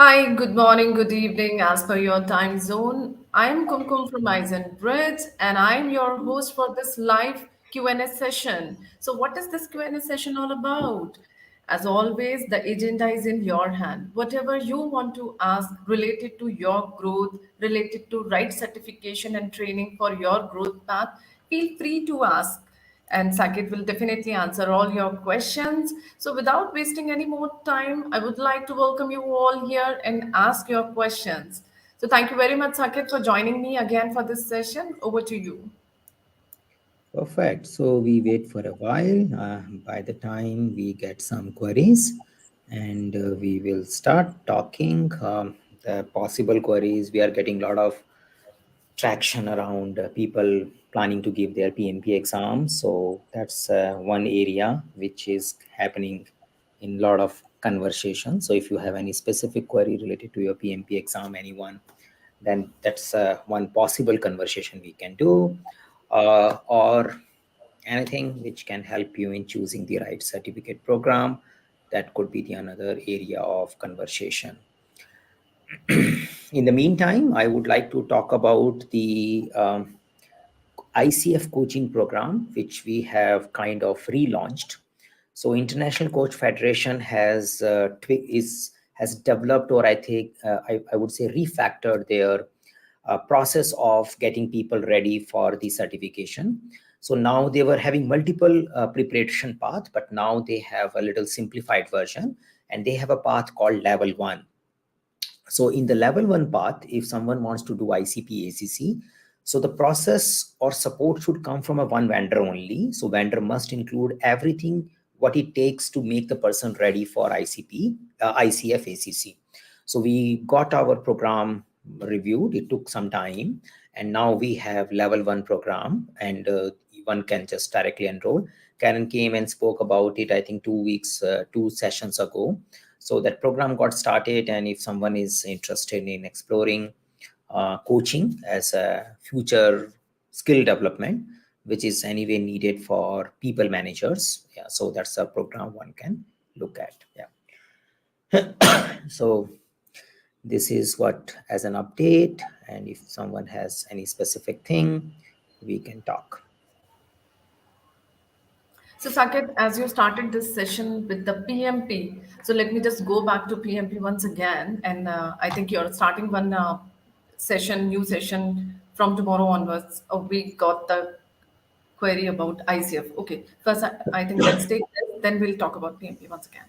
Hi, good morning, good evening, as per your time zone. I'm Kumkum from Eisen Bridge, and I'm your host for this live Q&A session. So, what is this Q&A session all about? As always, the agenda is in your hand. Whatever you want to ask related to your growth, related to right certification and training for your growth path, feel free to ask and Saket will definitely answer all your questions. So, without wasting any more time, I would like to welcome you all here and ask your questions. So, thank you very much, Saket, for joining me again for this session. Over to you. Perfect. So we wait for a while. By the time we get some queries, and we will start talking the possible queries. We are getting a lot of traction around people planning to give their PMP exams. So that's one area which is happening in a lot of conversation. So if you have any specific query related to your PMP exam, anyone, then that's one possible conversation we can do, or anything which can help you in choosing the right certificate program. That could be the another area of conversation. In the meantime, I would like to talk about the ICF coaching program, which we have kind of relaunched. So, International Coach Federation has developed, or I think I would say refactored their process of getting people ready for the certification. So now they were having multiple preparation path, but now they have a little simplified version, and they have a path called level one. So in the level one path, if someone wants to do ICP ACC, so the process or support should come from a one vendor only. So vendor must include everything what it takes to make the person ready for ICP, ICF ACC. So we got our program reviewed. It took some time, and now we have level one program, and one can just directly enroll. Karen came and spoke about it, I think 2 weeks, 2 sessions ago. So that program got started, and if someone is interested in exploring coaching as a future skill development, which is anyway needed for people managers, yeah, so that's a program one can look at. Yeah. So this is what as an update, and if someone has any specific thing, we can talk. So, Saket, as you started this session with the PMP, so let me just go back to PMP once again. And I think you're starting one session, new session from tomorrow onwards. We got the query about ICF. Okay, first I think let's take this, then we'll talk about PMP once again.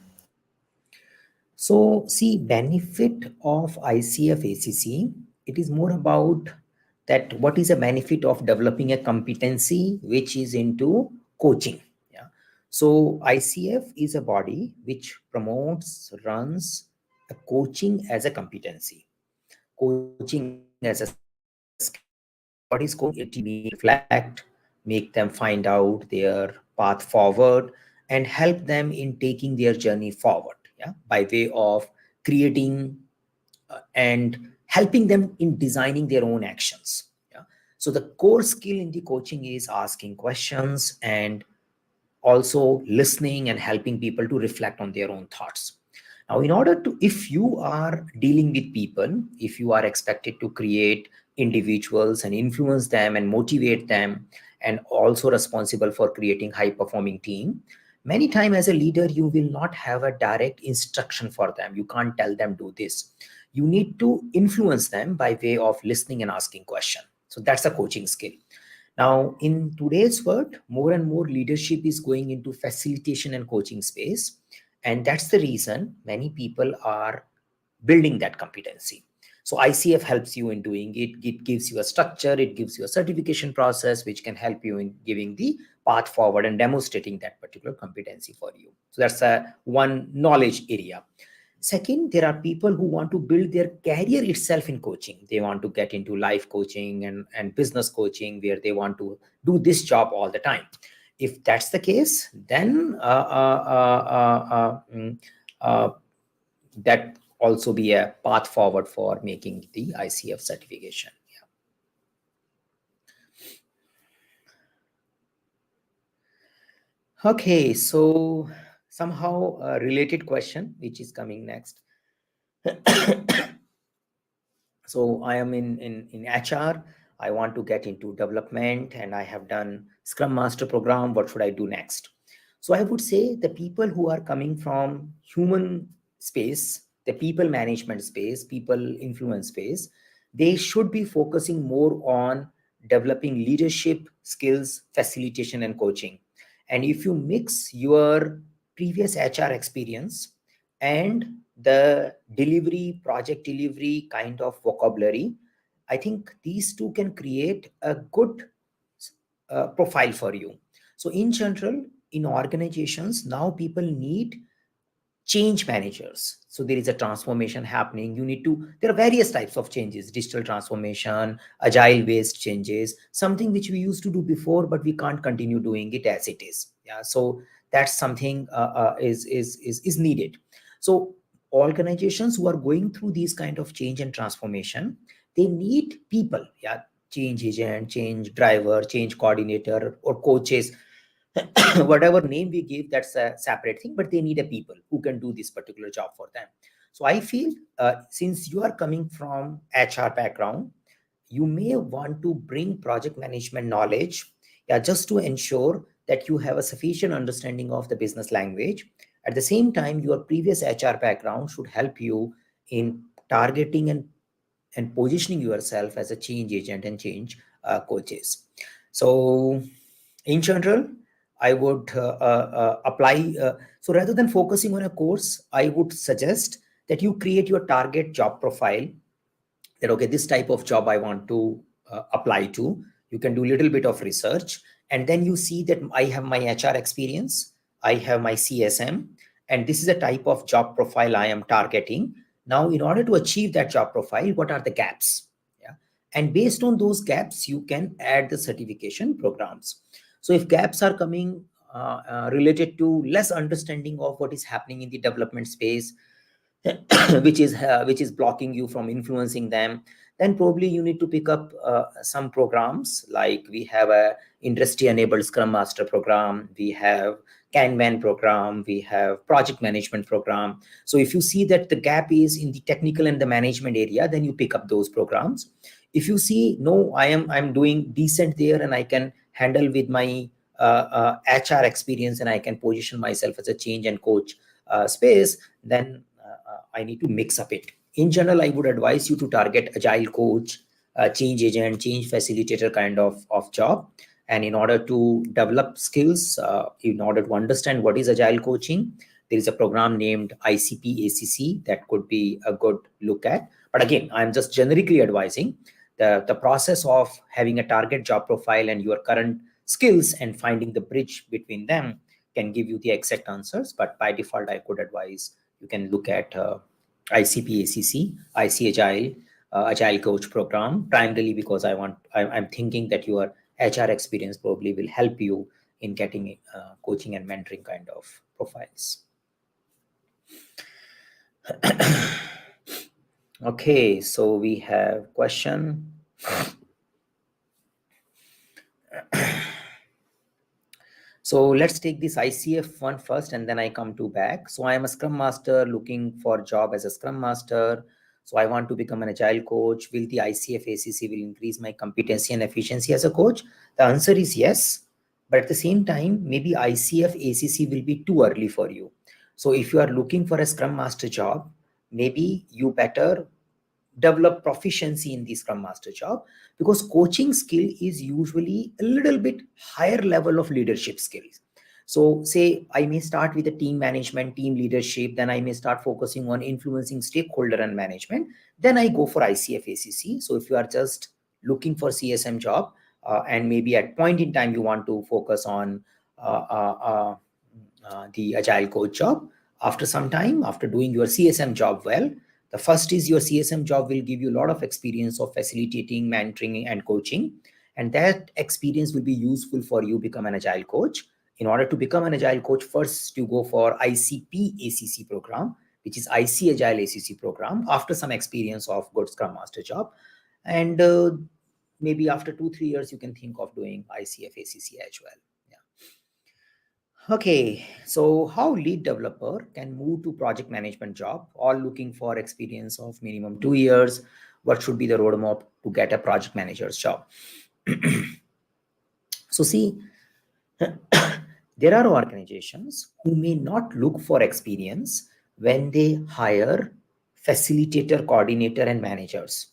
So, see, benefit of ICF ACC, it is more about that what is a benefit of developing a competency which is into coaching. Yeah. So, ICF is a body which promotes, runs a coaching as a competency, coaching as a skill. What is coaching? It make reflect, make them find out their path forward, and help them in taking their journey forward. Yeah, by way of creating and helping them in designing their own actions. Yeah. So the core skill in the coaching is asking questions and also listening and helping people to reflect on their own thoughts. Now, in order to, if you are dealing with people, if you are expected to create individuals and influence them and motivate them, and also responsible for creating high performing team, many times as a leader, you will not have a direct instruction for them. You can't tell them do this. You need to influence them by way of listening and asking question. So that's a coaching skill. Now, in today's world, more and more leadership is going into facilitation and coaching space. And that's the reason many people are building that competency. So ICF helps you in doing it. It gives you a structure, it gives you a certification process, which can help you in giving the path forward and demonstrating that particular competency for you. So that's a one knowledge area. Second, there are people who want to build their career itself in coaching. They want to get into life coaching and business coaching, where they want to do this job all the time. If that's the case, then that also be a path forward for making the ICF certification. Yeah. Okay, so somehow a related question, which is coming next. So I am in HR. I want to get into development, and I have done Scrum Master program. What should I do next? So I would say the people who are coming from human space, the people management space, people influence space, they should be focusing more on developing leadership skills, facilitation, and coaching. And if you mix your previous HR experience and the delivery, project delivery kind of vocabulary, I think these two can create a good profile for you. So in general, in organizations now, people need change managers. So there is a transformation happening. You need to, there are various types of changes: digital transformation, agile based changes, something which we used to do before but we can't continue doing it as it is. Yeah, so that's something is needed. So organizations who are going through these kind of change and transformation, they need people. Yeah, change agent, change driver, change coordinator, or coaches, whatever name we give, that's a separate thing, but they need a people who can do this particular job for them. So I feel, since you are coming from HR background, you may want to bring project management knowledge, yeah, just to ensure that you have a sufficient understanding of the business language. At the same time, your previous HR background should help you in targeting and positioning yourself as a change agent and change coaches. So in general, I would apply. So rather than focusing on a course, I would suggest that you create your target job profile, that okay, this type of job I want to apply to. You can do a little bit of research, and then you see that I have my HR experience, I have my CSM, and this is a type of job profile I am targeting. Now in order to achieve that job profile, what are the gaps? Yeah, and based on those gaps you can add the certification programs. So if gaps are coming related to less understanding of what is happening in the development space, which is blocking you from influencing them, then probably you need to pick up some programs. Like we have a industry enabled Scrum Master program, we have Kanban program, we have project management program. So if you see that the gap is in the technical and the management area, then you pick up those programs. If you see, no, I'm doing decent there and I can handle with my HR experience and I can position myself as a change and coach space, then I need to mix up it. In general, I would advise you to target agile coach, change agent, change facilitator kind of job. And in order to develop skills, in order to understand what is agile coaching, there is a program named ICP ACC that could be a good look at. But again, I'm just generically advising the process of having a target job profile and your current skills and finding the bridge between them can give you the exact answers. But by default, I could advise you can look at ICP ACC, IC Agile, Agile Coach Program, primarily because I'm thinking that your HR experience probably will help you in getting coaching and mentoring kind of profiles. Okay, so we have question. So let's take this ICF one first and then I come to back. So I am a Scrum Master looking for job as a Scrum Master. So I want to become an Agile coach. Will the ICF ACC will increase my competency and efficiency as a coach? The answer is yes. But at the same time, maybe ICF ACC will be too early for you. So if you are looking for a Scrum Master job, maybe you better develop proficiency in the Scrum Master job, because coaching skill is usually a little bit higher level of leadership skills. So say I may start with a team management, team leadership, then I may start focusing on influencing stakeholder and management, then I go for ICF ACC. So if you are just looking for CSM job, and maybe at point in time you want to focus on the agile coach job, after some time, after doing your CSM job well, the first is your CSM job will give you a lot of experience of facilitating, mentoring, and coaching. And that experience will be useful for you become an agile coach. In order to become an agile coach, first you go for ICP ACC program, which is IC Agile ACC program, after some experience of good Scrum Master job. And maybe after 2-3 years, you can think of doing ICF ACC as well. Yeah. Okay, so how lead developer can move to project management job, all looking for experience of minimum 2 years. What should be the roadmap to get a project manager's job? So see, there are organizations who may not look for experience when they hire facilitator, coordinator, and managers.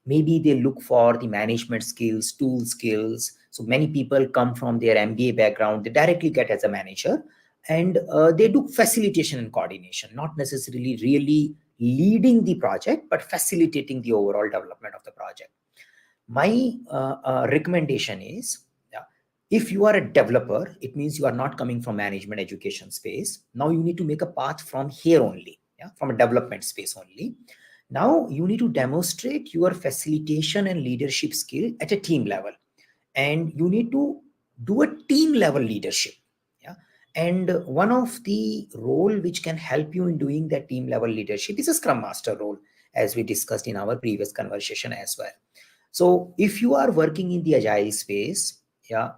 Maybe they look for the management skills, tool skills. So many people come from their MBA background, they directly get as a manager, and they do facilitation and coordination, not necessarily really leading the project, but facilitating the overall development of the project. My recommendation is, yeah, if you are a developer, it means you are not coming from management education space. Now you need to make a path from here only, yeah, from a development space only. Now you need to demonstrate your facilitation and leadership skill at a team level, and you need to do a team level leadership. Yeah, and one of the role which can help you in doing that team level leadership is a scrum master role, as we discussed in our previous conversation as well. So if you are working in the agile space, yeah,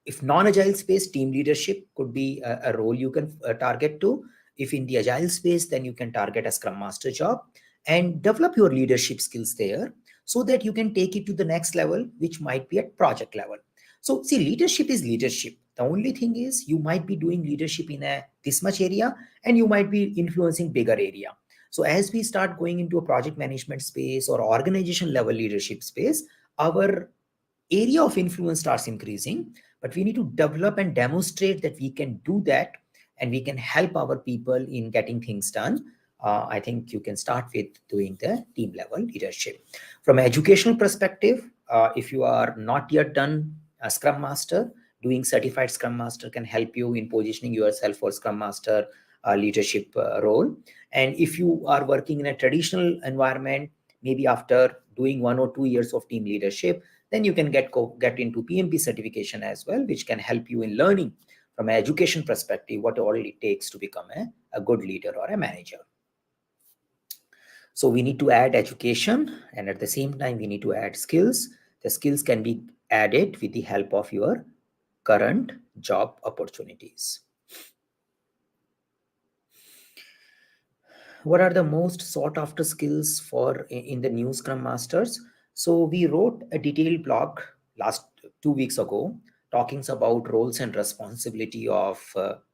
if non-agile space, team leadership could be a role you can target to. If in the agile space, then you can target a scrum master job and develop your leadership skills there, so that you can take it to the next level, which might be at project level. So see, leadership is leadership. The only thing is you might be doing leadership in a this much area, and you might be influencing bigger area. So as we start going into a project management space or organization level leadership space, our area of influence starts increasing, but we need to develop and demonstrate that we can do that, and we can help our people in getting things done. I think you can start with doing the team level leadership. From an educational perspective, if you are not yet done a Scrum Master, doing certified Scrum Master can help you in positioning yourself for Scrum Master leadership role. And if you are working in a traditional environment, maybe after doing 1 or 2 years of team leadership, then you can get into PMP certification as well, which can help you in learning from an education perspective what all it takes to become a good leader or a manager. So we need to add education, and at the same time we need to add skills. The skills can be added with the help of your current job opportunities. What are the most sought after skills for in the new Scrum Masters? So we wrote a detailed blog last 2 weeks ago talking about roles and responsibility of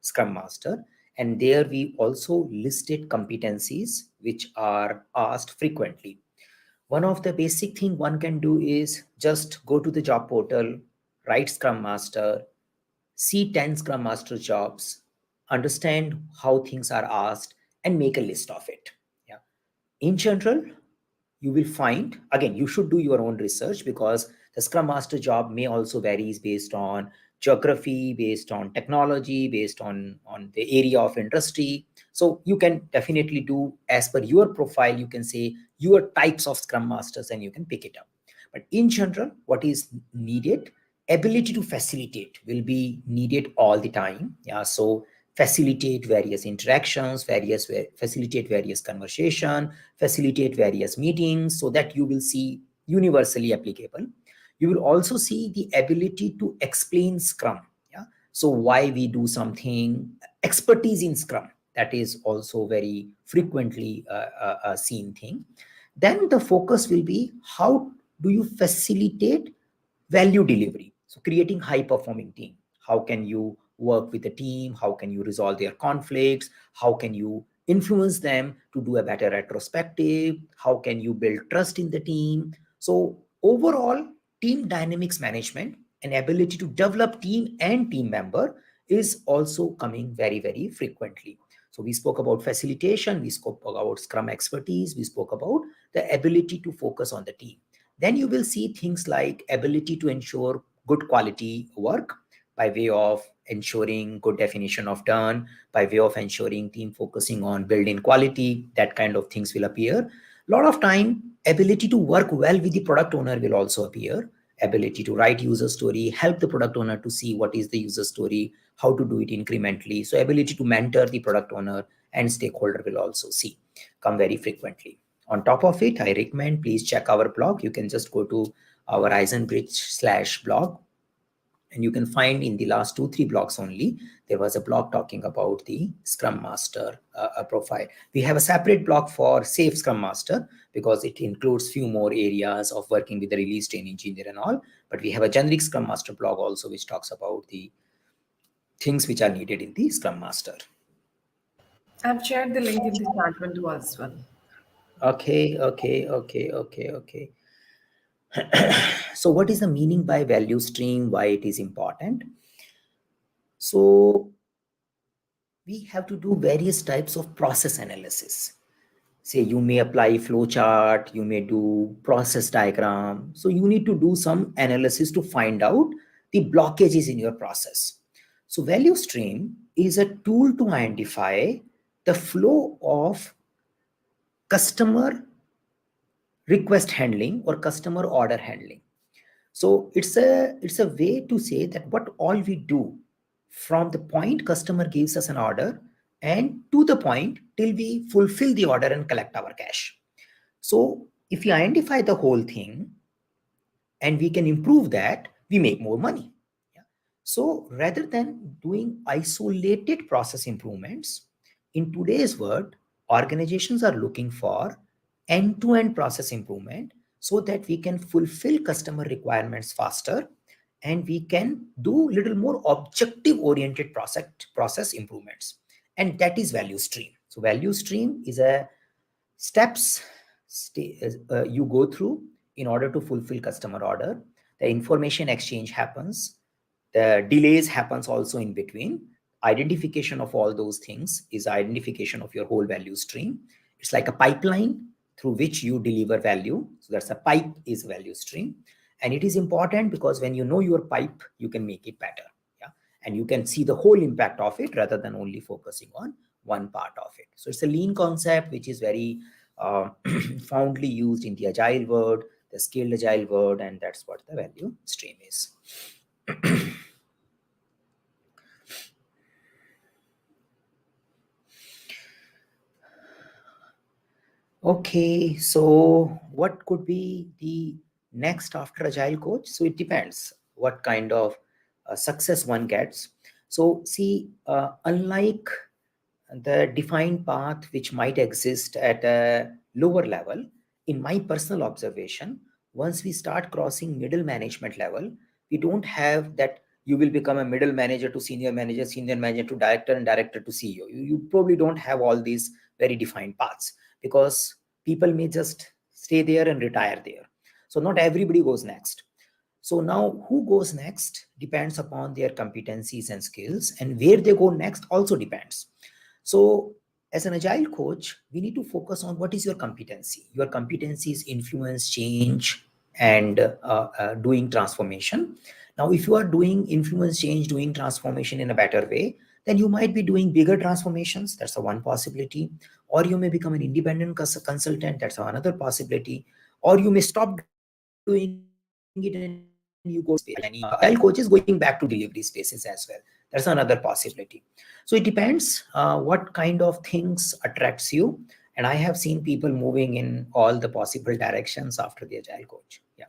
Scrum Master, and there we also listed competencies which are asked frequently. One of the basic thing one can do is just go to the job portal, write Scrum Master, see 10 Scrum Master jobs, understand how things are asked, and make a list of it. Yeah. In general, you will find, again, you should do your own research, because the Scrum Master job may also varies based on geography, based on technology, based on the area of industry. So you can definitely do as per your profile, you can say your types of Scrum Masters and you can pick it up. But in general, what is needed, ability to facilitate will be needed all the time. Yeah, so facilitate various interactions, facilitate various conversation, facilitate various meetings, so that you will see universally applicable. You will also see the ability to explain Scrum. Yeah, so why we do something, expertise in Scrum, that is also very frequently a seen thing. Then the focus will be how do you facilitate value delivery, so creating high performing team. How can you work with the team, how can you resolve their conflicts, how can you influence them to do a better retrospective, how can you build trust in the team. So overall, team dynamics management and ability to develop team and team member is also coming very very frequently. So we spoke about facilitation, we spoke about Scrum expertise, we spoke about the ability to focus on the team. Then you will see things like ability to ensure good quality work by way of ensuring good definition of done, by way of ensuring team focusing on building quality, that kind of things will appear. A lot of time, ability to work well with the product owner will also appear. Ability to write user story, help the product owner to see what is the user story, how to do it incrementally. So ability to mentor the product owner and stakeholder will also see come very frequently. On top of it, I recommend please check our blog. You can just go to our Eisenbridge/blog, And you can find in the last 2-3 blocks only, there was a block talking about the Scrum Master profile. We have a separate block for Safe Scrum Master because it includes few more areas of working with the release train engineer and all. But we have a generic Scrum Master blog also, which talks about the things which are needed in the Scrum Master. I've shared the link in the chat window as well. Okay. So what is the meaning by value stream? Why it is important? So we have to do various types of process analysis. Say you may apply flowchart, you may do process diagram. So you need to do some analysis to find out the blockages in your process. So value stream is a tool to identify the flow of customer request handling or customer order handling. So it's a way to say that what all we do from the point customer gives us an order and to the point till we fulfill the order and collect our cash. So if we identify the whole thing and we can improve that, we make more money. Yeah. So rather than doing isolated process improvements, in today's world, organizations are looking for end-to-end process improvement so that we can fulfill customer requirements faster and we can do little more objective oriented process improvements. And that is value stream. So value stream is a steps you go through in order to fulfill customer order. The information exchange happens, the delays happens also in between. Identification of all those things is identification of your whole value stream. It's like a pipeline through which you deliver value. So that's a pipe is value stream. And it is important because when you know your pipe, you can make it better. Yeah. And you can see the whole impact of it rather than only focusing on one part of it. So it's a lean concept which is very fondly used in the agile world, the scaled agile world, and that's what the value stream is. Okay, so what could be the next after agile coach? So it depends what kind of success one gets. So see, unlike the defined path which might exist at a lower level, in my personal observation, once we start crossing middle management level, we don't have that you will become a middle manager to senior manager to director, and director to CEO. You probably don't have all these very defined paths because people may just stay there and retire there. So not everybody goes next. So now who goes next depends upon their competencies and skills, and where they go next also depends. So as an agile coach, we need to focus on what is your competency. Your competency is influence, change, and doing transformation. Now, if you are doing influence, change, doing transformation in a better way, then you might be doing bigger transformations. That's a one possibility. Or you may become an independent consultant. That's another possibility. Or you may stop doing it and you go to delivery space. Agile coach is going back to delivery spaces as well. That's another possibility. So it depends what kind of things attracts you. And I have seen people moving in all the possible directions after the agile coach. Yeah.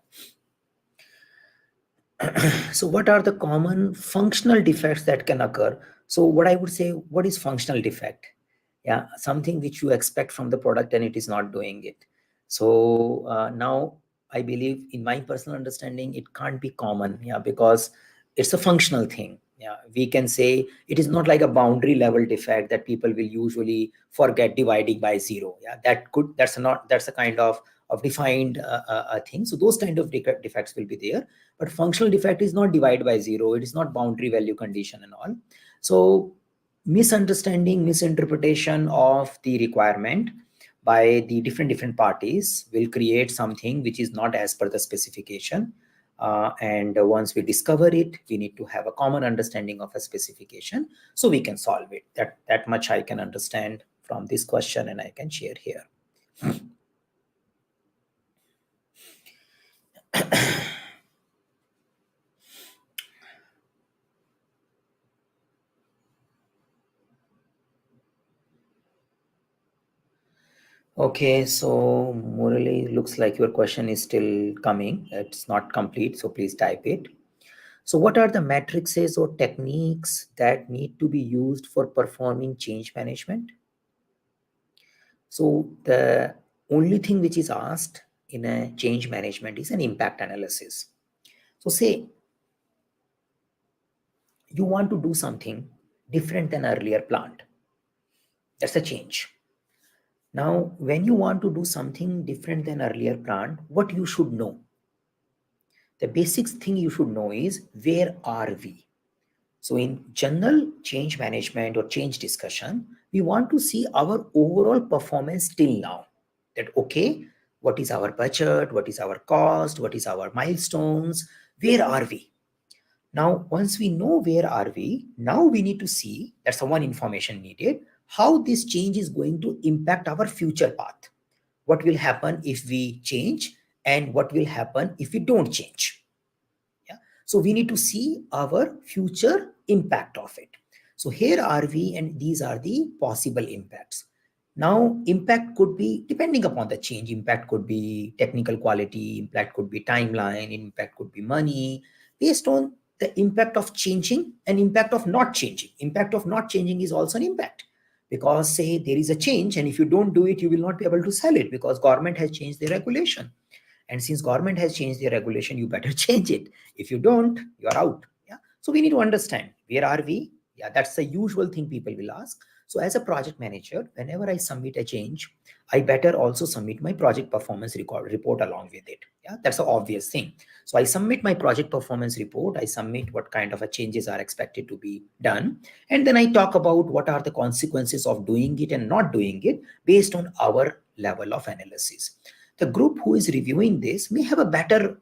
So what are the common functional defects that can occur? So what I would say, what is functional defect? Yeah, something which you expect from the product and it is not doing it. So now I believe in my personal understanding, it can't be common. Yeah, because it's a functional thing. Yeah, we can say it is not like a boundary level defect that people will usually forget dividing by zero. Yeah, that's a kind of defined thing. So those kind of defects will be there. But functional defect is not divide by zero. It is not boundary value condition and all. So misunderstanding, misinterpretation of the requirement by the different parties will create something which is not as per the specification. And once we discover it, we need to have a common understanding of a specification so we can solve it. That much I can understand from this question and I can share here. Okay, so Murali, looks like your question is still coming. It's not complete, so please type it. So what are the matrices or techniques that need to be used for performing change management? So the only thing which is asked in a change management is an impact analysis. So say you want to do something different than earlier planned. That's a change. Now, when you want to do something different than earlier planned, what you should know? The basic thing you should know is where are we? So in general change management or change discussion, we want to see our overall performance till now. That okay, what is our budget? What is our cost? What is our milestones? Where are we? Now, once we know where are we, now we need to see, that's the one information needed, how this change is going to impact our future path. What will happen if we change and what will happen if we don't change. Yeah. So we need to see our future impact of it. So here are we and these are the possible impacts. Now, impact could be depending upon the change. Impact could be technical quality, impact could be timeline, impact could be money, based on the impact of changing and impact of not changing. Impact of not changing is also an impact because say there is a change and if you don't do it, you will not be able to sell it because government has changed the regulation. And since government has changed the regulation, you better change it. If you don't, you're out. Yeah. So we need to understand where are we? Yeah, that's the usual thing people will ask. So as a project manager, whenever I submit a change, I better also submit my project performance report along with it. Yeah, that's the obvious thing. So I submit my project performance report. I submit what kind of a changes are expected to be done. And then I talk about what are the consequences of doing it and not doing it based on our level of analysis. The group who is reviewing this may have a better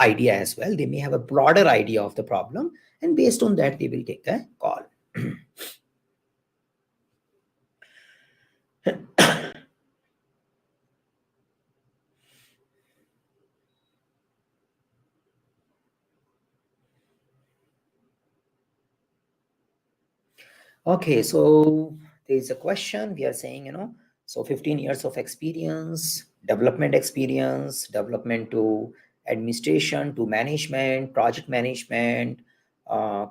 idea as well. They may have a broader idea of the problem, and based on that, they will take a call. Okay, so there is a question we are saying, so 15 years of experience, development to administration, to management, project management,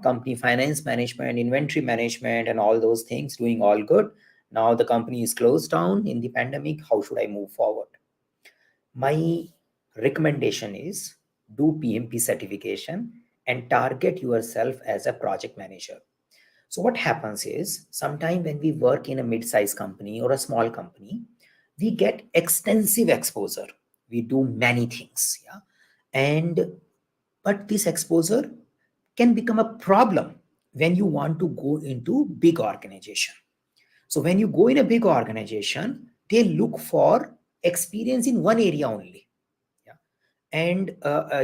company finance management, inventory management, and all those things doing all good. Now the company is closed down in the pandemic. How should I move forward? My recommendation is do PMP certification and target yourself as a project manager. So what happens is sometime when we work in a mid-sized company or a small company, we get extensive exposure. We do many things, yeah. And but this exposure can become a problem when you want to go into big organization. So when you go in a big organization, they look for experience in one area only. Yeah. And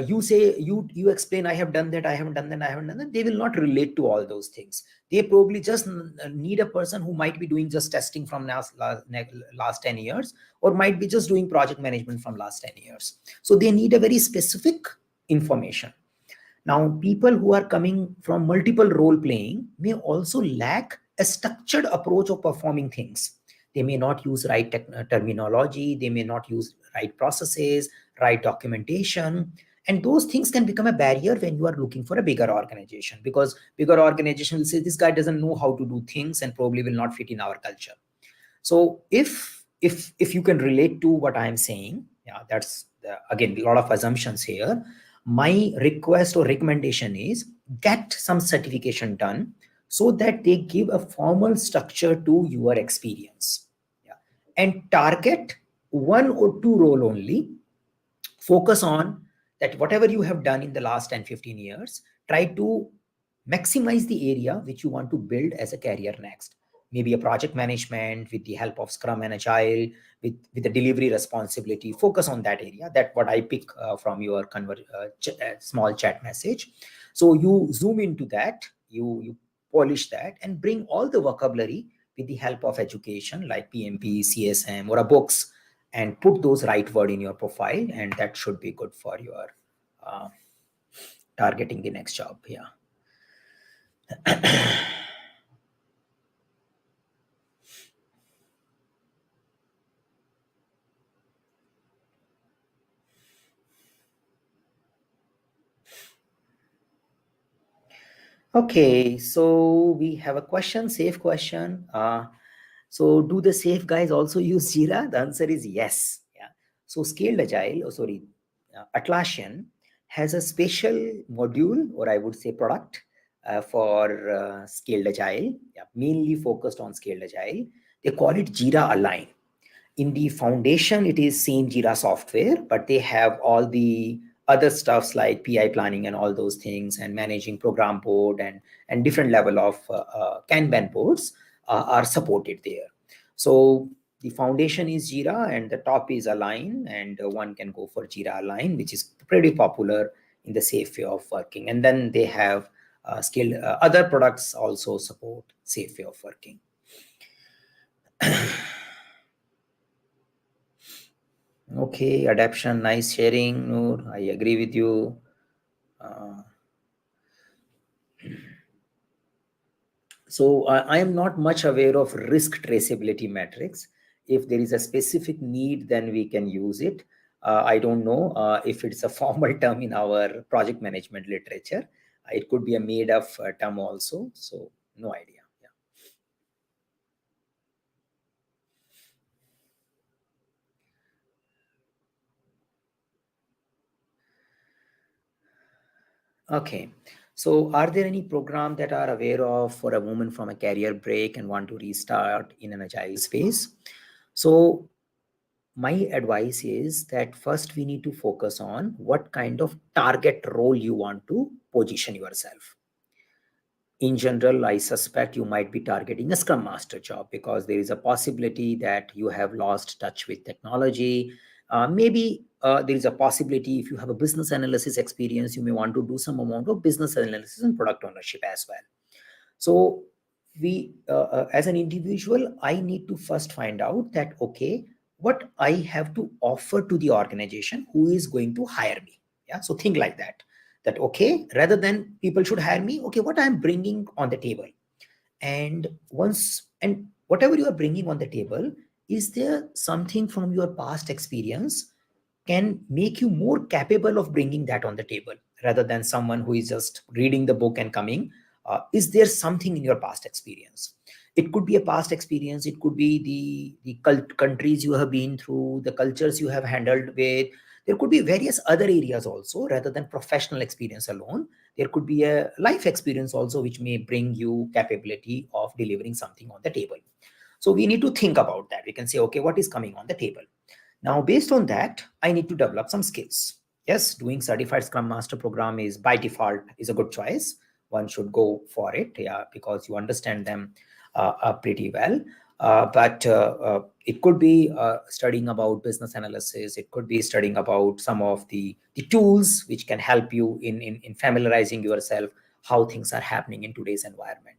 you say you explain, I have done that, I haven't done that, I haven't done that. They will not relate to all those things. They probably just need a person who might be doing just testing from last 10 years or might be just doing project management from last 10 years. So they need a very specific information. Now, people who are coming from multiple role playing may also lack a structured approach of performing things. They may not use right terminology, they may not use right processes, right documentation. And those things can become a barrier when you are looking for a bigger organization because bigger organization will say this guy doesn't know how to do things and probably will not fit in our culture. So if you can relate to what I'm saying, yeah, that's again a lot of assumptions here. My request or recommendation is get some certification done so that they give a formal structure to your experience. Yeah. And target one or two role only. Focus on that whatever you have done in the last 10 15 years, try to maximize the area which you want to build as a career next. Maybe a project management with the help of Scrum and Agile, with the delivery responsibility. Focus on that area. That what I pick from your small chat message. So you zoom into that, you polish that and bring all the vocabulary with the help of education like PMP, CSM, or a books, and put those right word in your profile, and that should be good for your uh, targeting the next job. Yeah. Okay, so we have a question, safe question. So do the safe guys also use Jira? The answer is yes. Yeah. So Scaled Agile, Atlassian has a special module, or I would say product, for Scaled Agile, yeah, mainly focused on Scaled Agile. They call it Jira Align. In the foundation, it is same Jira software, but they have all the other stuffs like PI planning and all those things, and managing program board and different level of Kanban boards are supported there. So the foundation is Jira and the top is Align, and one can go for Jira Align, which is pretty popular in the safe way of working. And then they have skilled other products also support safe way of working. Okay, adaption, nice sharing, Noor. I agree with you. Uh, so I am not much aware of risk traceability metrics. If there is a specific need, then we can use it. I don't know if it's a formal term in our project management literature. It could be a made up term also. So no idea. Yeah. Okay. So are there any program that are aware of for a woman from a career break and want to restart in an agile space? So my advice is that first we need to focus on what kind of target role you want to position yourself. In general, I suspect you might be targeting a Scrum Master job because there is a possibility that you have lost touch with technology. Maybe there is a possibility if you have a business analysis experience, you may want to do some amount of business analysis and product ownership as well. So as an individual, I need to first find out that, okay, what I have to offer to the organization who is going to hire me. Yeah. So think like that, okay, rather than people should hire me, okay, what I'm bringing on the table. And whatever you are bringing on the table, is there something from your past experience can make you more capable of bringing that on the table rather than someone who is just reading the book and coming. Is there something in your past experience? It could be a past experience, it could be the countries you have been through, the cultures you have handled with. There could be various other areas also rather than professional experience alone. There could be a life experience also which may bring you capability of delivering something on the table. So we need to think about that. We can say, okay, what is coming on the table? Now, based on that, I need to develop some skills. Yes, doing certified Scrum Master program is by default is a good choice. One should go for it, yeah, because you understand them pretty well. But it could be studying about business analysis. It could be studying about some of the tools which can help you in familiarizing yourself how things are happening in today's environment.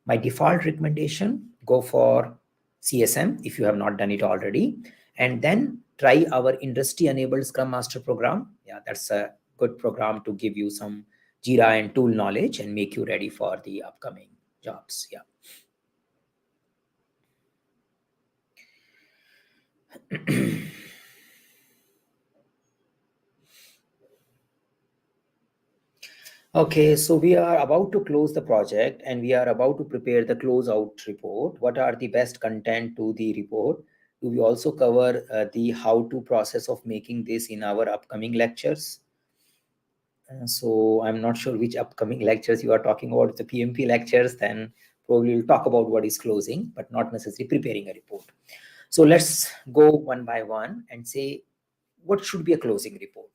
My default recommendation, go for CSM if you have not done it already, and then try our industry enabled Scrum Master program. Yeah, that's a good program to give you some Jira and tool knowledge and make you ready for the upcoming jobs. Yeah. Okay, so we are about to close the project and we are about to prepare the closeout report. What are the best content to the report? Do we also cover the how-to process of making this in our upcoming lectures? So I'm not sure which upcoming lectures you are talking about. If the PMP lectures, then probably we'll talk about what is closing, but not necessarily preparing a report. So let's go one by one and say, what should be a closing report?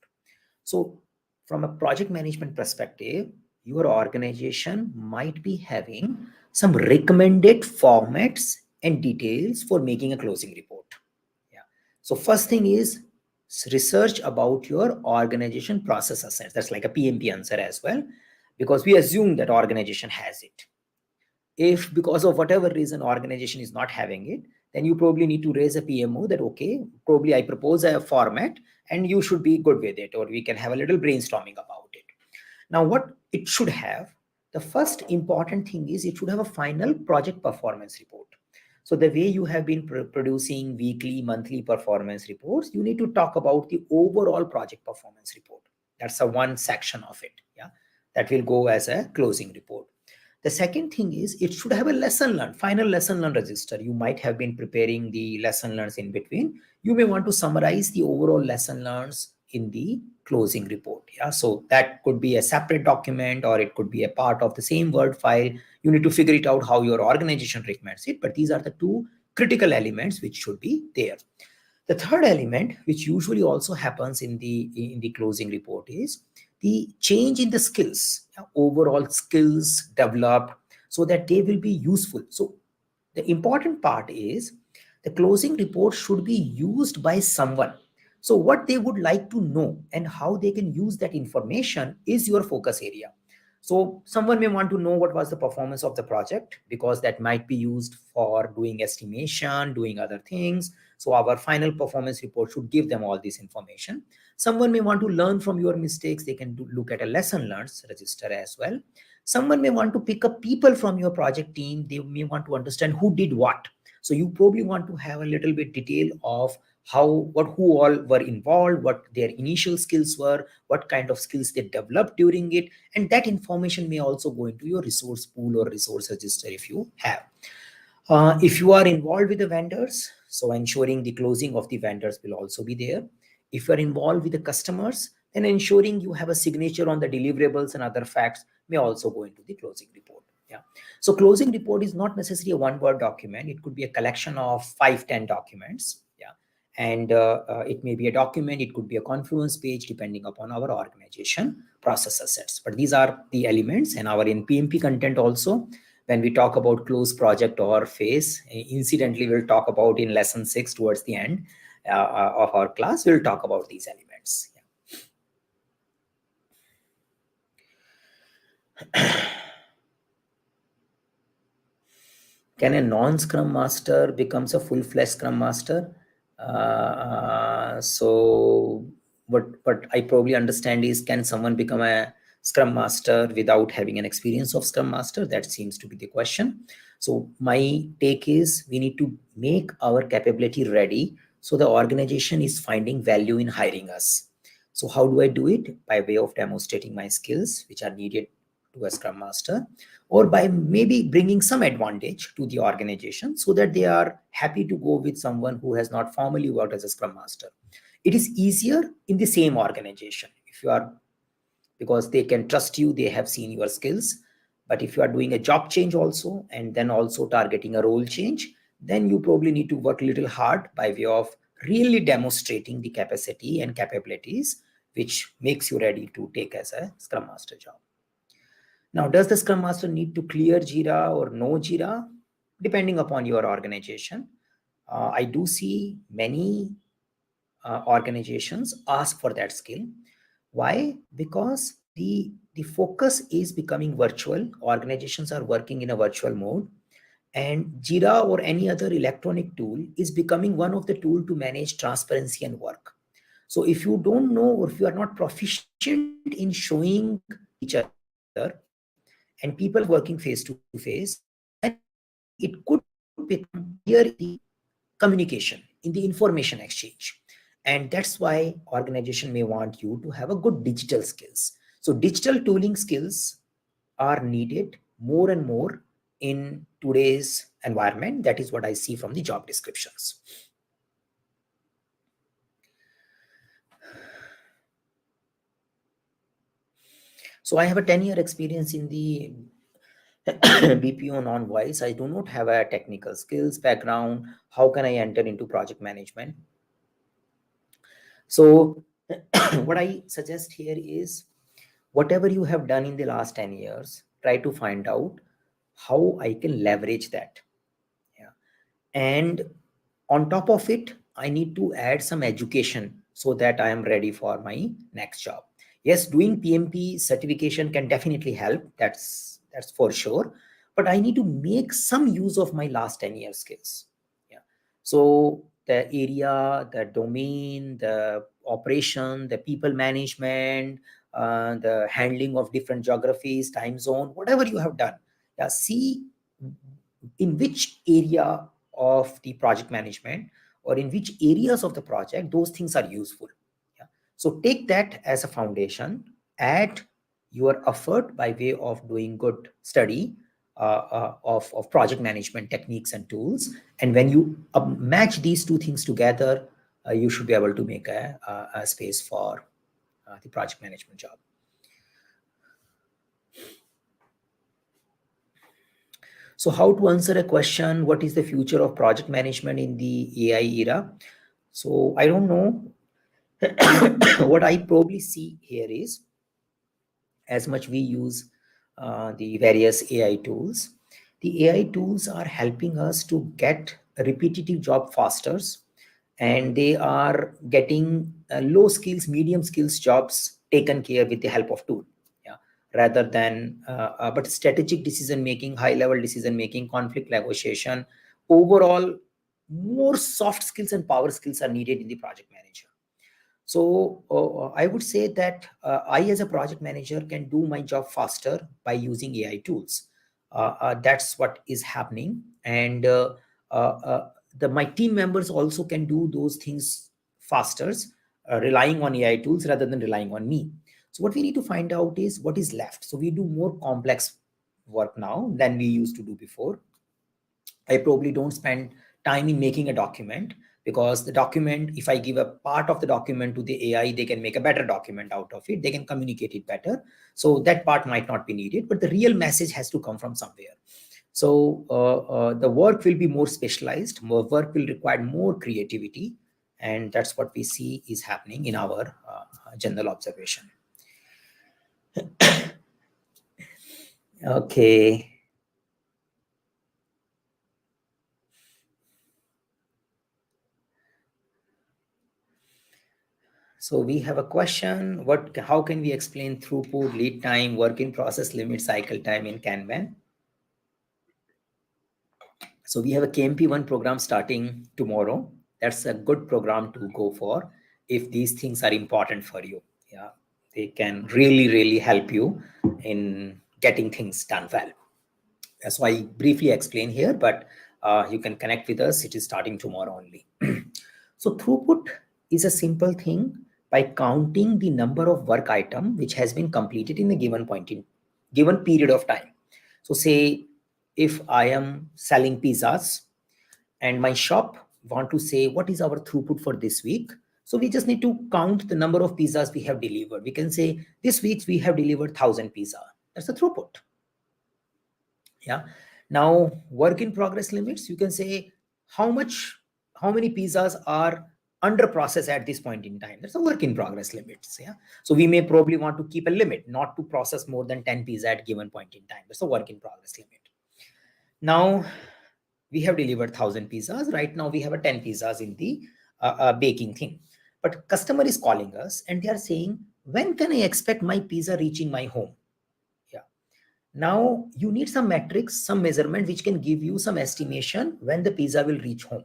So from a project management perspective, your organization might be having some recommended formats and details for making a closing report. Yeah. So first thing is research about your organization process assets. That's like a PMP answer as well, because we assume that organization has it. If because of whatever reason organization is not having it, then you probably need to raise a PMO that, okay, probably I propose a format and you should be good with it, or we can have a little brainstorming about it. Now, what it should have, the first important thing is it should have a final project performance report. So the way you have been producing weekly, monthly performance reports, you need to talk about the overall project performance report. That's a one section of it. Yeah, that will go as a closing report. The second thing is it should have a lesson learned, final lesson learned register. You might have been preparing the lesson learns in between. You may want to summarize the overall lesson learns in the closing report. Yeah, so that could be a separate document or it could be a part of the same Word file. You need to figure it out how your organization recommends it. But these are the two critical elements which should be there. The third element, which usually also happens in the closing report, is the change in the skills, overall skills developed, so that they will be useful. So the important part is the closing report should be used by someone. So what they would like to know and how they can use that information is your focus area. So someone may want to know what was the performance of the project, because that might be used for doing estimation, doing other things. So our final performance report should give them all this information. Someone may want to learn from your mistakes. They can look at a lesson learned register as well. Someone may want to pick up people from your project team. They may want to understand who did what. So you probably want to have a little bit detail of who all were involved, what their initial skills were, what kind of skills they developed during it. And that information may also go into your resource pool or resource register if you have. If you are involved with the vendors, so ensuring the closing of the vendors will also be there. If you are involved with the customers, then ensuring you have a signature on the deliverables and other facts may also go into the closing report. Yeah. So closing report is not necessarily a one-word document. It could be a collection of 5-10 documents. Yeah. And it may be a document. It could be a Confluence page, depending upon our organization process assets. But these are the elements, and our in PMP content also. When we talk about close project or phase, incidentally, we'll talk about in lesson 6 towards the end of our class, we'll talk about these elements. Yeah. Can a non-Scrum Master becomes a full-fledged Scrum Master? So what I probably understand is, can someone become a Scrum Master without having an experience of Scrum Master? That seems to be the question. So my take is we need to make our capability ready so the organization is finding value in hiring us. So how do I do it? By way of demonstrating my skills, which are needed to a Scrum Master, or by maybe bringing some advantage to the organization so that they are happy to go with someone who has not formally worked as a Scrum Master. It is easier in the same organization if you are, because they can trust you, they have seen your skills. But if you are doing a job change also and then also targeting a role change, then you probably need to work a little hard by way of really demonstrating the capacity and capabilities which makes you ready to take as a Scrum Master job. Now, does the Scrum Master need to clear Jira or no Jira? Depending upon your organization. I do see many organizations ask for that skill. Why? Because the focus is becoming virtual. Organizations are working in a virtual mode. And Jira or any other electronic tool is becoming one of the tools to manage transparency and work. So if you don't know, or if you are not proficient in showing each other, and people are working face to face, then it could become barrier in the communication, in the information exchange. And that's why organization may want you to have a good digital skills. So digital tooling skills are needed more and more in today's environment. That is what I see from the job descriptions. So I have a 10-year experience in the BPO non-voice. I do not have a technical skills background. How can I enter into project management? So what I suggest here is, whatever you have done in the last 10 years, try to find out how I can leverage that. Yeah. And on top of it, I need to add some education so that I am ready for my next job. Yes, doing PMP certification can definitely help. That's for sure. But I need to make some use of my last 10 year skills. Yeah. So the area, the domain, the operation, the people management, the handling of different geographies, time zone, whatever you have done. Yeah, see in which area of the project management or in which areas of the project those things are useful. Yeah. So take that as a foundation, add your effort by way of doing good study, of project management techniques and tools. And when you match these two things together, you should be able to make a space for the project management job. So how to answer a question, what is the future of project management in the AI era? So I don't know. What I probably see here is, as much we use the various AI tools, the AI tools are helping us to get a repetitive job faster, and they are getting low skills, medium skills jobs taken care with the help of tool. Yeah, rather than but strategic decision making, high level decision making, conflict negotiation, overall more soft skills and power skills are needed in the project manager. So I would say that I, as a project manager, can do my job faster by using AI tools. That's what is happening, and my team members also can do those things faster, relying on AI tools rather than relying on me. So what we need to find out is what is left. So we do more complex work now than we used to do before. I probably don't spend time in making a document, because the document, if I give a part of the document to the AI, they can make a better document out of it. They can communicate it better. So that part might not be needed, but the real message has to come from somewhere. So the work will be more specialized, more work will require more creativity. And that's what we see is happening in our general observation. Okay. So we have a question, how can we explain throughput, lead time, work in process limit, cycle time in Kanban? So we have a KMP1 program starting tomorrow. That's a good program to go for if these things are important for you. Yeah, they can really, really help you in getting things done well. That's why I briefly explain here, but you can connect with us. It is starting tomorrow only. So throughput is a simple thing by counting the number of work item which has been completed in a given point in given period of time. So say if I am selling pizzas and my shop want to say what is our throughput for this week. So we just need to count the number of pizzas we have delivered. We can say this week we have delivered 1,000 pizza. That's the throughput. Yeah. Now work in progress limits, you can say how many pizzas are under process at this point in time. That's a work in progress limits. Yeah. So we may probably want to keep a limit not to process more than 10 pizza at given point in time. That's a work in progress limit. Now we have delivered 1,000 pizzas. Right now we have a 10 pizzas in the baking thing. But customer is calling us and they are saying, when can I expect my pizza reaching my home? Now you need some metrics, some measurement, which can give you some estimation when the pizza will reach home.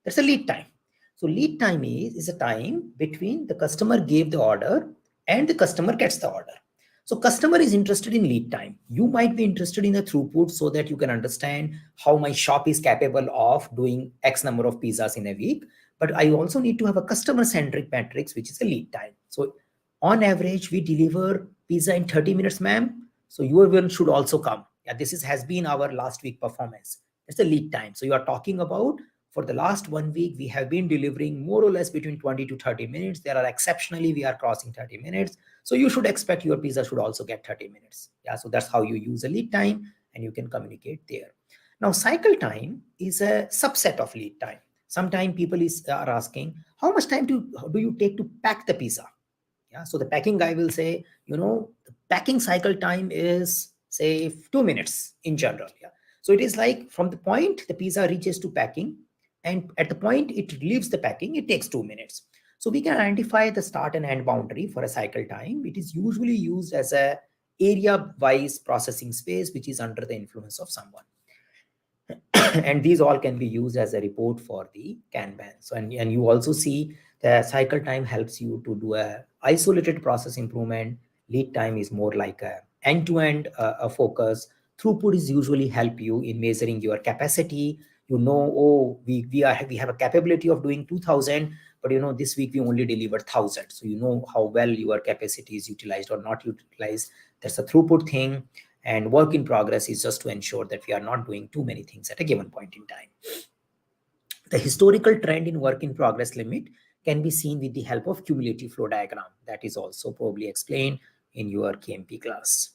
That's a lead time. So lead time is a time between the customer gave the order and the customer gets the order. So customer is interested in lead time. You might be interested in the throughput so that you can understand how my shop is capable of doing X number of pizzas in a week. But I also need to have a customer-centric metrics, which is a lead time. So on average, we deliver pizza in 30 minutes, ma'am. So your one should also come. Yeah, has been our last week performance. It's the lead time. So you are talking about for the last 1 week, we have been delivering more or less between 20 to 30 minutes. There are exceptionally, we are crossing 30 minutes. So you should expect your pizza should also get 30 minutes. Yeah, so that's how you use a lead time and you can communicate there. Now, cycle time is a subset of lead time. Sometimes people are asking, how much time do you take to pack the pizza? Yeah, so the packing guy will say, the packing cycle time is say 2 minutes in general. Yeah, so it is like from the point the pizza reaches to packing, and at the point it leaves the packing, it takes 2 minutes. So we can identify the start and end boundary for a cycle time. It is usually used as a area-wise processing space, which is under the influence of someone. And these all can be used as a report for the Kanban. So, and you also see the cycle time helps you to do a isolated process improvement. Lead time is more like a end-to-end focus. Throughput is usually help you in measuring your capacity. Oh, we have a capability of doing 2,000, but this week we only delivered 1,000. So you know how well your capacity is utilized or not utilized. That's a throughput thing. And work in progress is just to ensure that we are not doing too many things at a given point in time. The historical trend in work in progress limit can be seen with the help of cumulative flow diagram. That is also probably explained in your KMP class.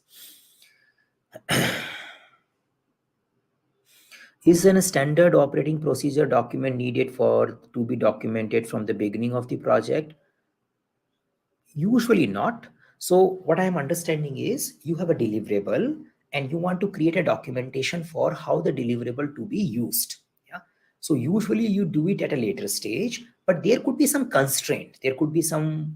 Is a standard operating procedure document needed to be documented from the beginning of the project? Usually not. So what I'm understanding is you have a deliverable and you want to create a documentation for how the deliverable to be used. Yeah. So usually you do it at a later stage, but there could be some constraint. There could be some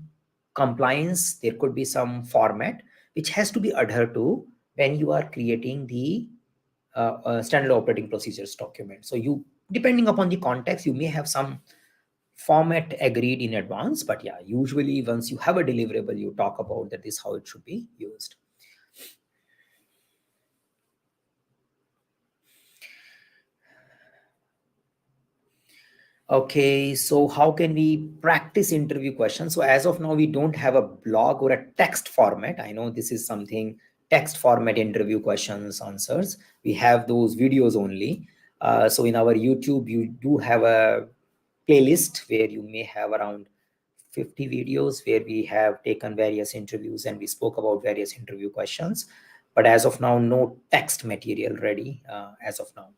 compliance. There could be some format which has to be adhered to when you are creating the standard operating procedures document. So you, depending upon the context, you may have some format agreed in advance, but yeah, usually once you have a deliverable, you talk about that is how it should be used. Okay, so how can we practice interview questions? So as of now, we don't have a blog or a text format. I know this is something, text format interview questions, answers. We have those videos only. So in our YouTube, you do have a playlist where you may have around 50 videos where we have taken various interviews and we spoke about various interview questions. But as of now, no text material ready as of now.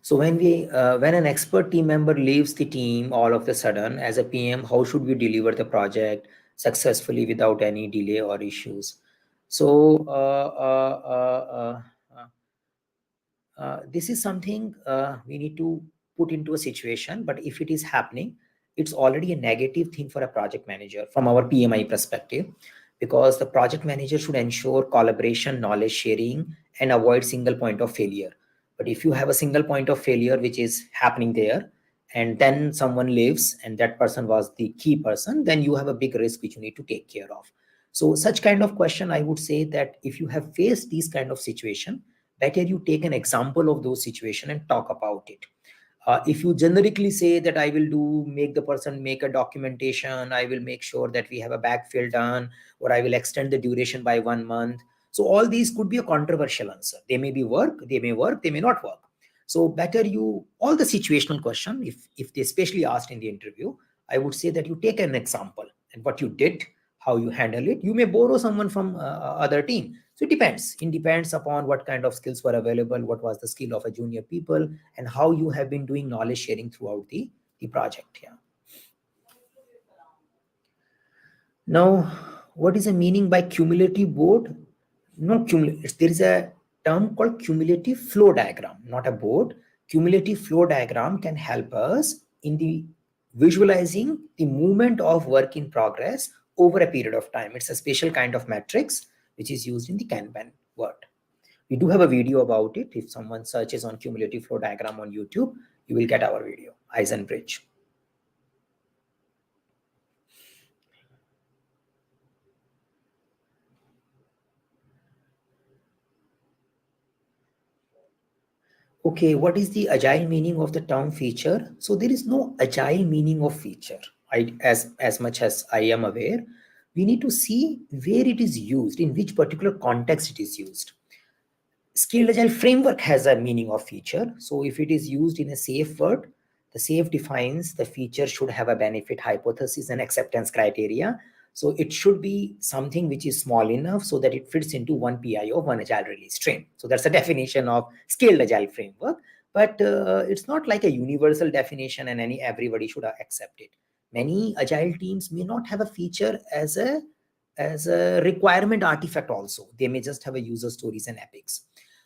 So when an expert team member leaves the team all of a sudden, as a PM, how should we deliver the project successfully without any delay or issues? So this is something we need to put into a situation, but if it is happening, it's already a negative thing for a project manager from our PMI perspective, because the project manager should ensure collaboration, knowledge sharing, and avoid single point of failure. But if you have a single point of failure which is happening there, and then someone leaves and that person was the key person, then you have a big risk which you need to take care of. So such kind of question, I would say that if you have faced these kind of situation, better you take an example of those situation and talk about it. If you generically say that I will make the person make a documentation, I will make sure that we have a backfill done, or I will extend the duration by 1 month. So all these could be a controversial answer. They may work, they may not work. So better you, all the situational question, if they especially asked in the interview, I would say that you take an example and what you did, how you handle it. You may borrow someone from other team. So it depends. It depends upon what kind of skills were available, what was the skill of a junior people, and how you have been doing knowledge sharing throughout the project. Yeah. Now, what is the meaning by cumulative board? No, there is a term called cumulative flow diagram, not a board. Cumulative flow diagram can help us in the visualizing the movement of work in progress over a period of time. It's a special kind of matrix which is used in the Kanban word. We do have a video about it. If someone searches on cumulative flow diagram on YouTube, you will get our video, Eisenbridge. Okay, what is the agile meaning of the term feature? So there is no agile meaning of feature. As much as I am aware, we need to see where it is used, in which particular context it is used. Scaled agile framework has a meaning of feature. So if it is used in a safe word, the safe defines the feature should have a benefit hypothesis and acceptance criteria. So it should be something which is small enough so that it fits into one PI of one agile release stream. So that's the definition of scaled agile framework. But it's not like a universal definition and everybody should accept it. Many agile teams may not have a feature as a requirement artifact also. They may just have a user stories and epics.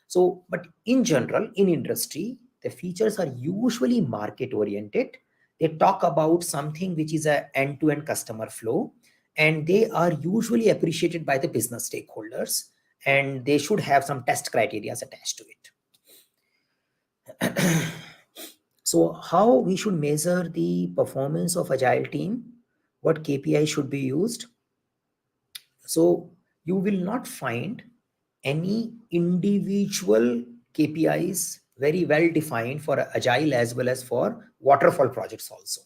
So, but in general, in industry, the features are usually market oriented. They talk about something which is a end-to-end customer flow, and they are usually appreciated by the business stakeholders, and they should have some test criteria attached to it. So how we should measure the performance of agile team? What KPI should be used? So you will not find any individual KPIs very well defined for agile as well as for waterfall projects also.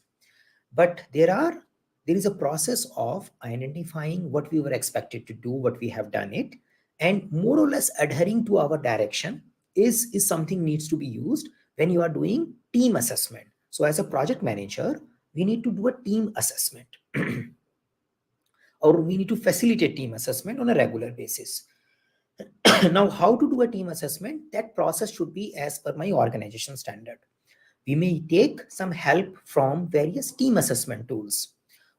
But there are there is a process of identifying what we were expected to do, what we have done it, and more or less adhering to our direction is something needs to be used when you are doing team assessment. So as a project manager, we need to do a team assessment or we need to facilitate team assessment on a regular basis. Now, how to do a team assessment? That process should be as per my organization standard. We may take some help from various team assessment tools.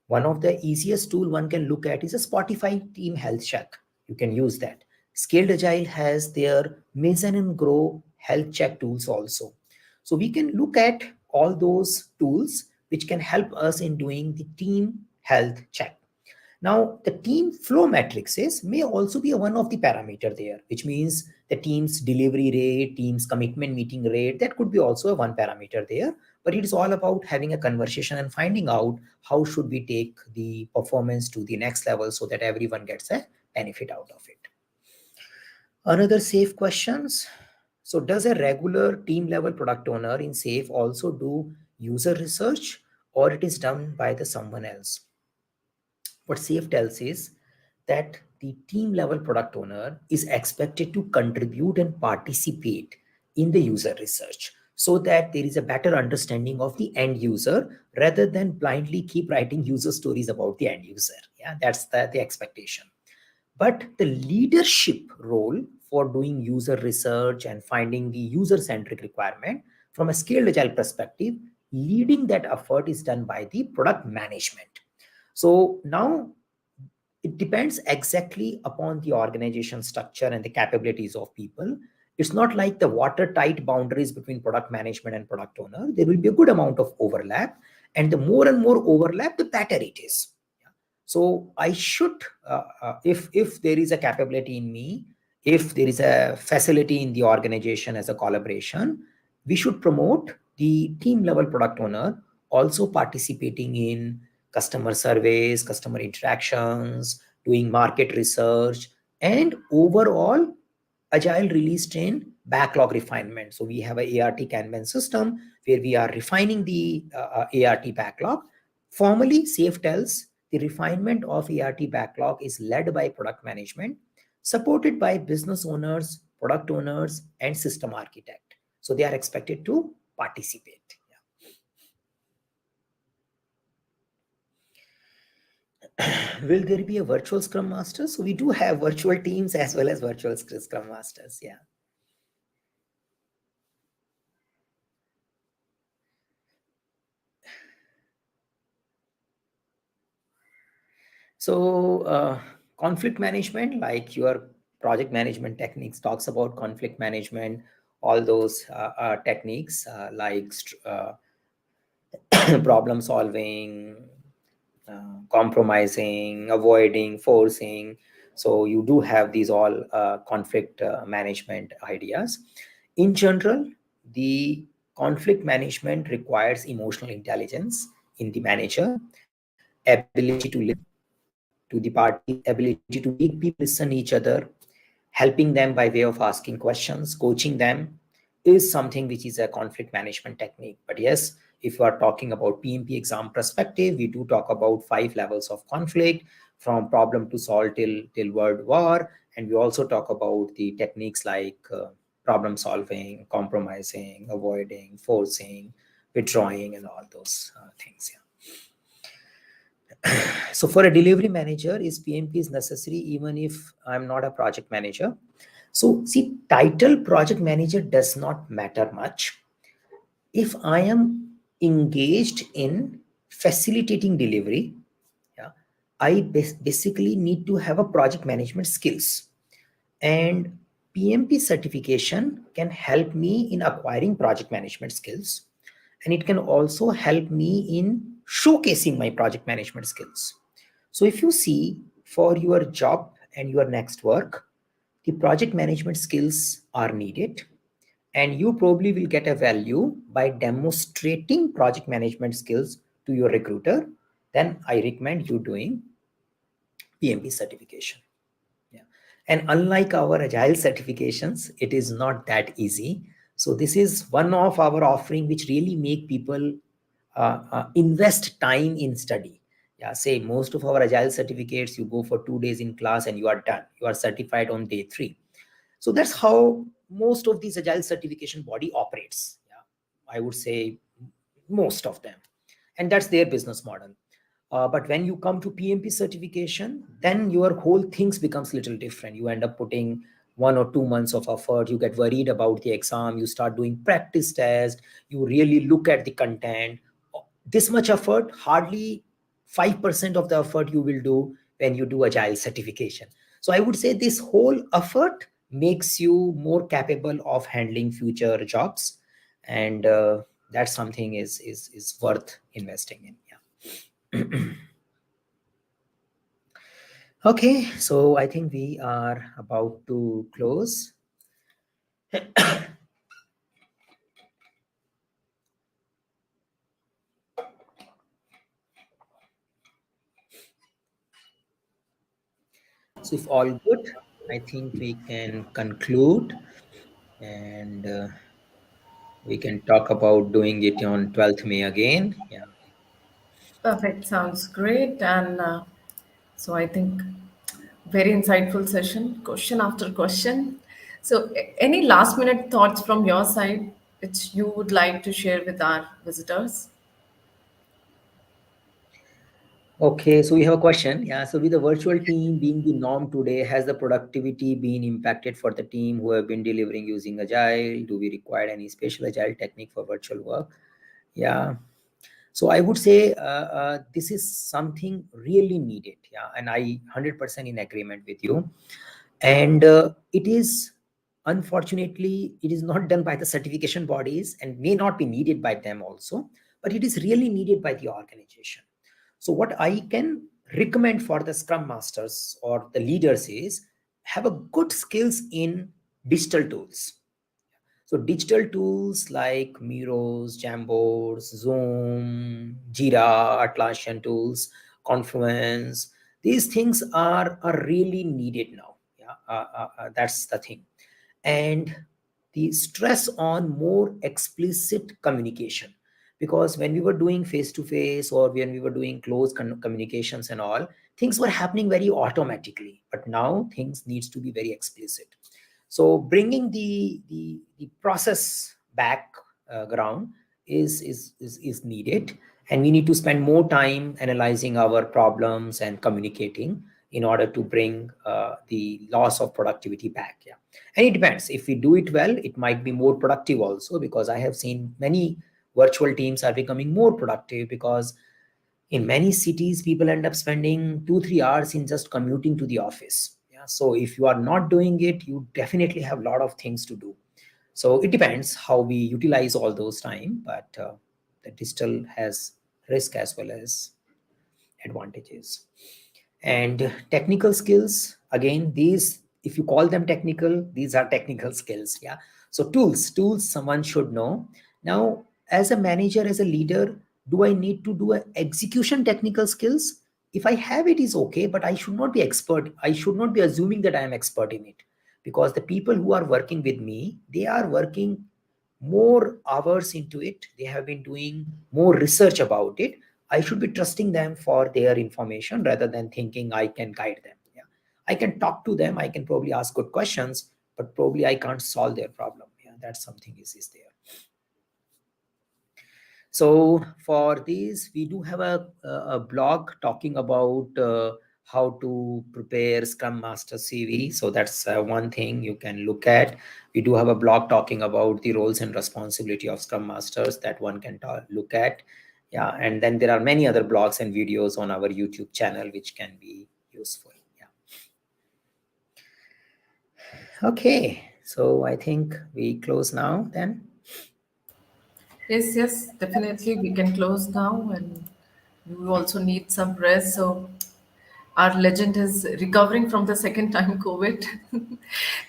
One of the easiest tool one can look at is a Spotify team health check. You can use that. Scaled Agile has their Mason and Grow health check tools also. So we can look at all those tools which can help us in doing the team health check. Now, the team flow matrices may also be one of the parameter there, which means the team's delivery rate, team's commitment meeting rate, that could be also a one parameter there. But it is all about having a conversation and finding out how should we take the performance to the next level so that everyone gets a benefit out of it. Another SAFe questions. So does a regular team level product owner in SAFe also do user research or it is done by the someone else? What SAFe tells is that the team level product owner is expected to contribute and participate in the user research so that there is a better understanding of the end user rather than blindly keep writing user stories about the end user. Yeah, that's the expectation. But the leadership role for doing user research and finding the user centric requirement from a scaled agile perspective, leading that effort is done by the product management. So now it depends exactly upon the organization structure and the capabilities of people. It's not like the watertight boundaries between product management and product owner. There will be a good amount of overlap, and the more and more overlap, the better it is. So I should, if there is a capability in me, if there is a facility in the organization as a collaboration, we should promote the team level product owner also participating in customer surveys, customer interactions, doing market research, and overall agile release train backlog refinement. So we have a ART Kanban system where we are refining the ART backlog. Formally, SAFe tells the refinement of ART backlog is led by product management, supported by business owners, product owners, and system architect. So they are expected to participate. Will there be a virtual Scrum Master? So we do have virtual teams as well as virtual Scrum Masters. Yeah. So conflict management, like your project management techniques, talks about conflict management, all those techniques like problem solving, compromising, avoiding, forcing. So you do have these all conflict management ideas. In general, the conflict management requires emotional intelligence in the manager, ability to listen to the parties, ability to make people listen each other, helping them by way of asking questions, coaching them is something which is a conflict management technique. But yes, if you are talking about PMP exam perspective, we do talk about 5 levels of conflict from problem to solve till world war. And we also talk about the techniques like problem solving, compromising, avoiding, forcing, withdrawing, and all those things. Yeah. So for a delivery manager, is PMP is necessary even if I'm not a project manager? So see, title project manager does not matter much. If I am engaged in facilitating delivery, yeah, I basically need to have a project management skills. And PMP certification can help me in acquiring project management skills. And it can also help me in showcasing my project management skills. So if you see for your job and your next work, the project management skills are needed, and you probably will get a value by demonstrating project management skills to your recruiter. Then I recommend you doing PMP certification. Yeah. And unlike our agile certifications, it is not that easy. So this is one of our offering which really make people invest time in study. Yeah, say most of our agile certificates, you go for 2 days in class and you are done. You are certified on day 3. So that's how most of these agile certification body operates. Yeah, I would say most of them, and that's their business model. But when you come to PMP certification, then your whole things becomes little different. You end up putting 1 or 2 months of effort. You get worried about the exam. You start doing practice test. You really look at the content. This much effort, hardly 5% of the effort you will do when you do agile certification. So I would say this whole effort makes you more capable of handling future jobs, and that's something is worth investing in. Yeah. Okay, so I think we are about to close. So if all good, I think we can conclude, and we can talk about doing it on 12th May again. Yeah. Perfect. Sounds great. And so I think very insightful session, question after question. So, any last minute thoughts from your side which you would like to share with our visitors? Okay, so we have a question. Yeah, so with the virtual team being the norm today, has the productivity been impacted for the team who have been delivering using Agile? Do we require any special Agile technique for virtual work? Yeah. So I would say this is something really needed. Yeah, and I 100% in agreement with you. And it is, unfortunately, it is not done by the certification bodies and may not be needed by them also, but it is really needed by the organization. So what I can recommend for the scrum masters or the leaders is have a good skills in digital tools. So digital tools like Miros, Jamboards, Zoom, Jira, Atlassian tools, Confluence, these things are really needed now. Yeah, that's the thing. And the stress on more explicit communication, because when we were doing face to face or when we were doing close communications and all, things were happening very automatically, but now things needs to be very explicit. So bringing the process back ground is needed, and we need to spend more time analyzing our problems and communicating in order to bring the loss of productivity back. Yeah, and it depends. If we do it well, it might be more productive also, because I have seen many virtual teams are becoming more productive, because in many cities people end up spending 2-3 hours in just commuting to the office. Yeah, so if you are not doing it, you definitely have a lot of things to do. So it depends how we utilize all those time, but the digital has risk as well as advantages. And technical skills, again, these, if you call them technical, these are technical skills. Yeah, so tools someone should know. Now, as a manager, as a leader, do I need to do a execution technical skills? If I have it is okay, but I should not be expert. I should not be assuming that I am expert in it, because the people who are working with me, they are working more hours into it. They have been doing more research about it. I should be trusting them for their information rather than thinking I can guide them. Yeah, I can talk to them. I can probably ask good questions, but probably I can't solve their problem. Yeah, that's something is there. So for this, we do have a blog talking about how to prepare Scrum Master CV. So that's one thing you can look at. We do have a blog talking about the roles and responsibility of Scrum Masters that one can look at. Yeah, and then there are many other blogs and videos on our YouTube channel which can be useful. Yeah. Okay, so I think we close now then. Yes, yes, definitely. We can close now, and you also need some rest. So, our legend is recovering from the second time COVID.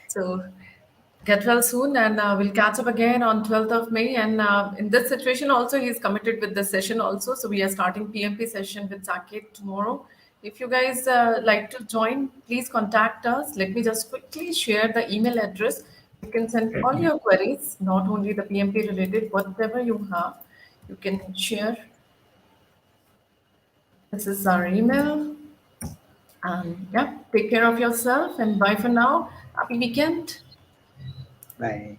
So, get well soon, and we'll catch up again on 12th of May. And in this situation, also, he's committed with the session also. So, we are starting PMP session with Saket tomorrow. If you guys like to join, please contact us. Let me just quickly share the email address. You can send all your queries, not only the PMP related, whatever you have, you can share This is our email. And yeah, take care of yourself and bye for now. Happy weekend. Bye.